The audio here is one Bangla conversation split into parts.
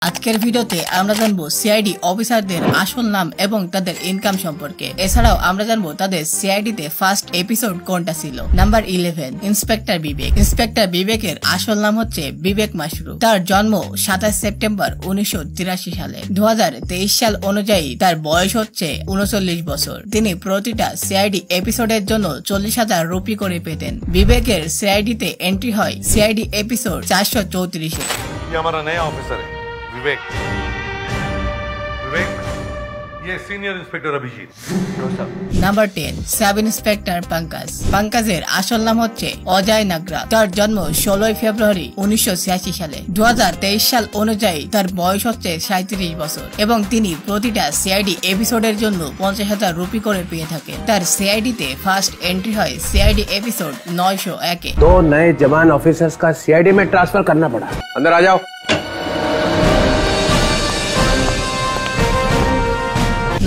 আজকের ভিডিওতে আমরা জানবো সিআইডি অফিসারদের আসল নাম এবং তাদের ইনকাম সম্পর্কে। এছাড়াও আমরা জানবো তাদের সিআইডি তে ফার্স্ট এপিসোড কোনটা ছিল। নাম্বার 11, ইন্সপেক্টর বিবেক। ইন্সপেক্টর বিবেকের আসল নাম হচ্ছে বিবেক মাশরু। তার জন্ম 27 সেপ্টেম্বর 1983 সালে। 2023 সাল অনুযায়ী তার বয়স হচ্ছে 39 বছর। তিনি প্রতিটা সিআইডি এপিসোডের জন্য 40,000 রুপি করে পেতেন। বিবেকের সিআইডি তে এন্ট্রি হয় সিআইডি এপিসোড 434। ये हमारा नया ऑफिसर है विवेक। विवेक, ये senior inspector Abhijeet. Number 10, sub inspector Pankaj. পঙ্কজের আসল নাম হচ্ছে অজয় নাগরা। তার জন্ম 16 ফেব্রুয়ারি 1986 সালে। 2023 সাল অনুযায়ী তার বয়স হচ্ছে 37 বছর এবং তিনি প্রতিটা সিআইডি এপিসোডের জন্য 50,000 রুপি করে পেয়ে থাকেন। তার সিআইডি তে ফার্স্ট এন্ট্রি হয় সিআইডি एपिसोड 901। 2 नए जवान ऑफिसर्स का सीआईडी में ट्रांसफर करना पड़ा। अंदर आ जाओ।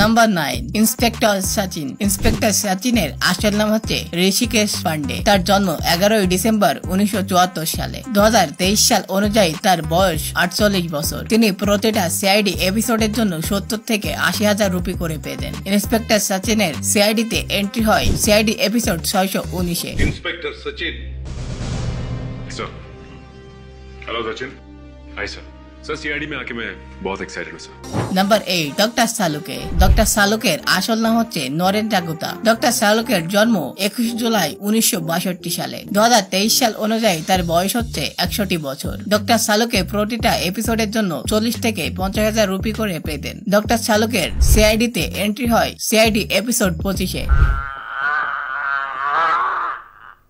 Number 9, inspector Sachin. ইন্সপেক্টর সচিনের আসল নাম হচ্ছে ঋষিকেশ পান্ডে। তার জন্ম 11 ডিসেম্বর 1974 সালে। 2023 সাল অনুযায়ী তার বয়স 48 বছর। তিনি প্রতিটা সিআইডি এপিসোডের জন্য 70 থেকে 80,000 রুপি করে পেতেন। ইন্সপেক্টর সচিনের সিআইডি তে এন্ট্রি হয় সিআইডি এপিসোড 619 এ। Inspector Sachin. Sir, hello Sachin. Hi sir. Sir CID में आके मैं बहुत एक्साइटेड हूँ सर। Number 8, doctor Salunkhe. ডক্টর সালুকের আসল নাম হচ্ছে নরেন টাগুতা। ডক্টর সালুকের জন্ম 21 জুলাই 1962 সালে। 2023 সাল অনুযায়ী তার বয়স হচ্ছে 61 বছর। ডক্টর সালুকে প্রতিটা এপিসোডের জন্য 40 থেকে 50,000 রুপি করে পেতেন। ডক্টর সালুকের সিআইডি তে এন্ট্রি হয় সিআইডি এপিসোড 25 এ।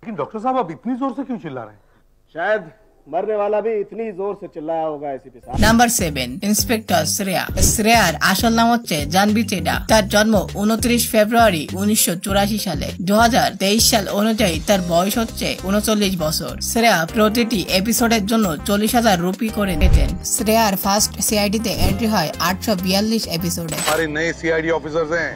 लेकिन डॉक्टर साहब आप इतनी जोर से क्यों चिल्ला रहे हैं? शायद मरने वाला भी इतनी जोर से चिल्लाया होगा इसी पे। Number 7, inspector Shreya. শ্রেয়ার আসল নাম হচ্ছে জানবি চেডা। তার জন্ম 29 ফেব্রুয়ারি 1984 সালে। 2023 সাল অনুযায়ী তার বয়স হচ্ছে 39 বছর। শ্রেয়া প্রতিটি এপিসোডের জন্য 40,000 রুপি করে পেতেন। শ্রেয়ার ফার্স্ট সিআইডি তে এন্ট্রি হয় 842 এপিসোডে। हमारे नए सीआईडी ऑफिसर्स हैं।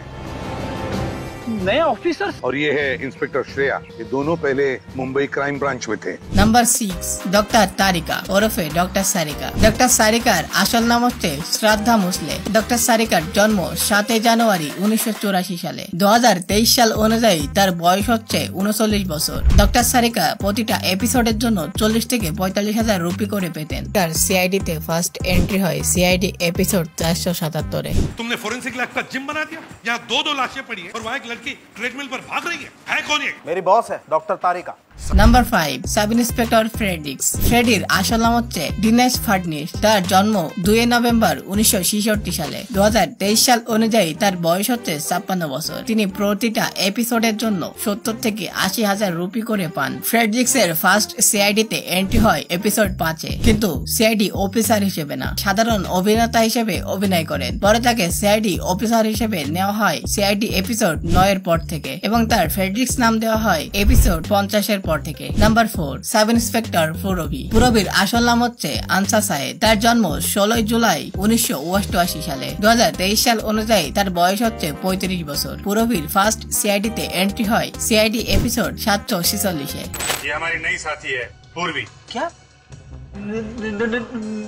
नए ऑफिसर और ये है इंस्पेक्टर श्रेया। ये दोनों पहले मुंबई क्राइम ब्रांच में थे। নাম্বার 6, ডক্টর তারিকা ওরফে ডক্টর সারিকা। ডক্টর সারিকার আসল নাম হচ্ছে শ্রদ্ধা মুসলে। ডক্টর সারিকার জন্ম 7 জানুয়ারি 1984 সালে। 2023 সাল অনুযায়ী তার বয়স হচ্ছে 39 বছর। ডক্টর সারিকা প্রতিটা এপিসোডের জন্য 40 থেকে 45,000 রুপি করে পেতেন। তার সিআইডি তে ফার্স্ট এন্ট্রি হয় সিআইডি এপিসোড 477 এ। तुमने फोरेंसिक लैब का जिम बना दिया। यहाँ दो लाशें पड़ी है और वहाँ एक लड़की ट्रेडमिल पर भाग रही है कौन ये? मेरी बॉस है doctor Tarika. Number 5, sub inspector Fredericks. ফ্রেডির আসল নাম হচ্ছে দীনেশ ফাডনিস। তার জন্ম 2 নভেম্বর 1966 সালে। 2023 সাল অনুযায়ী তার বয়স হচ্ছে 56 বছর। তিনি প্রতিটা এপিসোডের জন্য 70 থেকে 80,000 রুপি করে পান। ফ্রেডরিক্স এর ফার্স্ট সিআইডি তে এন্ট্রি হয় এপিসোড 5 এ, কিন্তু সিআইডি অফিসার হিসেবে না, সাধারণ অভিনেতা হিসেবে অভিনয় করেন। পরে তাকে সিআইডি অফিসার হিসেবে নেওয়া হয় সিআইডি এপিসোড 9 এর পর থেকে এবং তার ফ্রেডরিক্স নাম দেওয়া হয় এপিসোড 50 এর পর থেকে। Number 4, sub inspector Purvi. পুরবীর আসল নাম হচ্ছে আনসা সাহেদ। তার জন্ম 16 জুলাই 1988 সালে। 2023 সাল অনুযায়ী তার বয়স হচ্ছে 35 বছর। পুরবীর ফার্স্ট সিআইডি তে এন্ট্রি হয় সিআইডি এপিসোড 746 এ। ये हमारी नई साथी है पूर्वी। क्या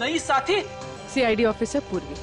नई साथी? CID officer Purvi.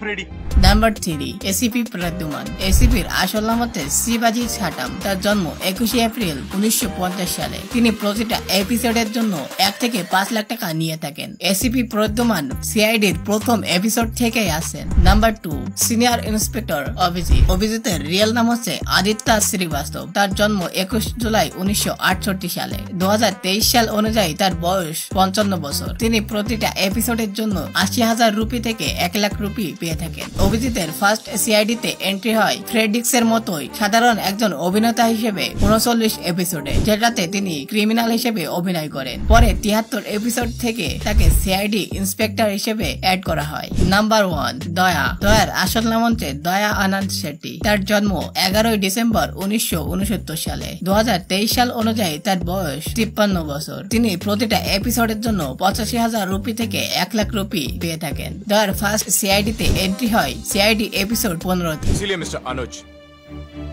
Freddy. Number 3, ACP Pradyuman. এসিপির আসল নাম হচ্ছে শিবাজি ছাটাম। তার জন্ম 21 এপ্রিল 1950 সালে। তিনি প্রতিটা এপিসোডের জন্য 1 থেকে 5 লাখ টাকা নিয়ে থাকেন। এসিপি প্রদ্যুমান সিআইডির প্রথম এপিসোড থেকেই আসেন। Number 2, senior inspector Abhijeet. অভিজিতের রিয়েল নাম হচ্ছে আদিত্য শ্রীবাস্তব। তার জন্ম 21 জুলাই 1968 সালে। 2023 সাল অনুযায়ী তার বয়স 55 বছর। তিনি প্রতিটা এপিসোডের জন্য 80,000 রুপি থেকে 1 লাখ রুপি পেয়ে থাকেন। অভিজিতের ফার্স্ট সিআইডি তে এন্ট্রি হয় ফ্রেডরিক্স এর মতোই সাধারণ একজন অভিনেতা হিসেবে 39 এপিসোডে, যেটাতে তিনি ক্রিমিনাল হিসেবে অভিনয় করেন। পরে 73 এপিসোড থেকে তাকে সিআইডি ইন্সপেক্টর হিসেবে অ্যাড করা হয়। নাম্বার 1, দয়া। দয়ার আসল নাম হচ্ছে দয়া আনন্দ শেট্টি। তার জন্ম 11 ডিসেম্বর 1969 সালে। 2023 সাল অনুযায়ী তার বয়স 53 বছর। তিনি প্রতিটা এপিসোডের জন্য 85,000 রুপি থেকে 1 লাখ রুপি পেয়ে থাকেন। দয়ার ফার্স্ট সিআইডি তে এন্ট্রি হয় सीआईडी एपिसोड 15। इसीलिए मिस्टर अनुज,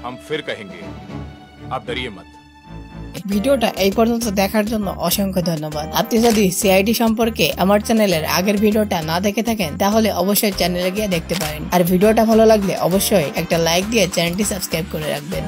हम फिर कहेंगे, आप डरिए मत। ভিডিওটা এই পর্যন্ত দেখার জন্য অসংখ্য ধন্যবাদ। আপনি যদি সিআইডি সম্পর্কে আমার চ্যানেলের আগের ভিডিওটা না দেখে থাকেন তাহলে অবশ্যই চ্যানেলে গিয়ে দেখতে পারেন। আর ভিডিওটা ভালো লাগলে অবশ্যই একটা লাইক দিয়ে চ্যানেলটি সাবস্ক্রাইব করে রাখবেন।